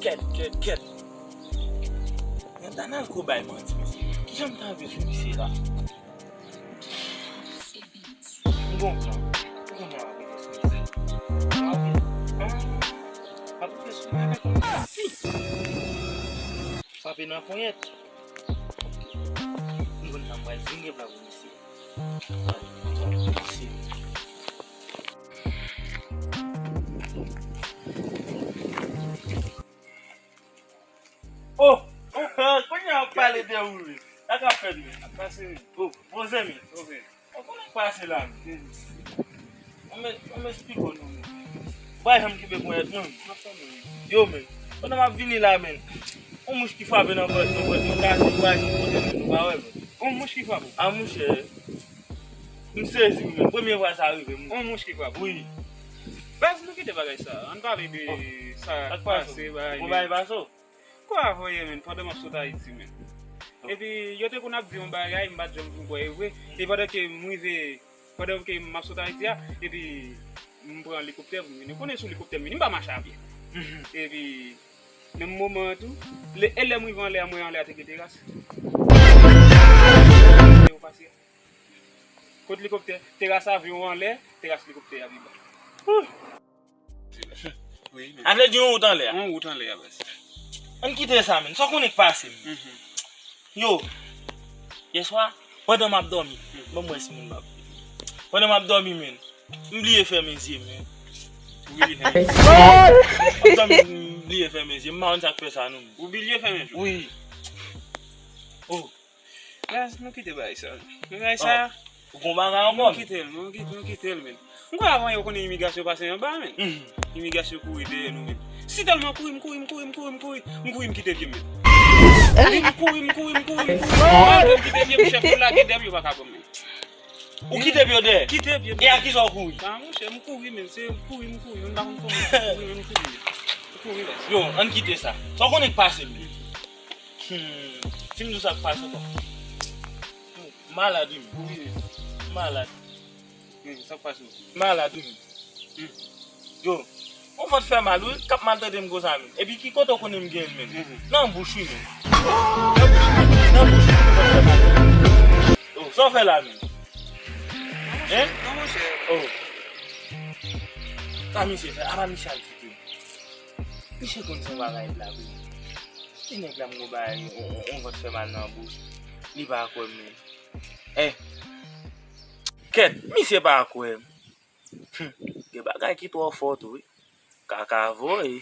Ket. Yon tanal ko bay manti misi. Ki jom tan ve sou misi la? Bon plan. Bon plan avek sou misi. Avek sou misi. Sape nan ponyet. Bon nan mwen zinge vla vou misi. Oh, kwenye an pale de ou li? La ka fed mi? A pase mi? Oh, pose mi? Ok. O konen pase la mi? On me spiko nou mi. Bay hem ki be kwenye nou mi? Yo men, konen ma vini la men. On mouche ki fa ben an bot nou kasi bay ki kote men. Ba we men. On mouche ki fa ben? An mouche msezi men. Premier wa sa arrive men. On mouche ki fa ben? Oui. Bas nou ki te bagay sa? An pale de sa pase bay. Ou bay baso? Kwa avoye men, pwede map sota iti men. E pi yote kon ap di yon bagay, mbat jom pou ewe. E pwede ke mwive, pwede ke map sota iti ya, e pi mpren helikopter mwen. Konen sou helikopter mwen, mba machabye. E pi, nem moment tou, ele mwive an le a mwen an le a teke teras. Kote helikopter, teras avyon an le, teras helikopter aviba. Ane di yon outan le a? An outan le a bas. An kite sa men, so konen pase men. Yo, yeswa, wade m ap dormi, mwen si moun bab. Wade m ap dormi men, mbliye fè men zi men. Mbliye fè men zi, mman an chak fè sa nou men. Ou biliye fè men? Oui. Oh. Las, nou kite bay sa. Nou bay sa. Ou kon baga an bon? Nou kite el men. Mwen avan yo konen imigasyon pase yon ba men. Imigasyon kouri de nou men. Si telman kouri mkite vye men. Mkouri. Mkite vye mwen chef pou la kite vye baka bon men. Ou kite vye de? Kite vye men. E a ki son kouri? Mwen chef mkouri men, se mkouri. Mwen bakon kouri. Yo, an kite sa. So konen pase men. Si mdou sa pase kon. Maladi men. Maladi. Sa pase men. Maladi men. Yo. On fote fè mal ou, kap malte dem goza men. E pi ki koto konen gen men. Nan bouchou men. Nan bouchou men fote fè mal. Oh, so fè la men. Nan mwen chè. Oh. Ka mi se fè, aba mi chal fite. Mi se kon se bagay la men. Ki nek la mgo bagay, on fote fè mal nan bouch. Li ba akwen men. Ket, mi se ba akwen. Ge bagay ki to fote ou. Kaka voy.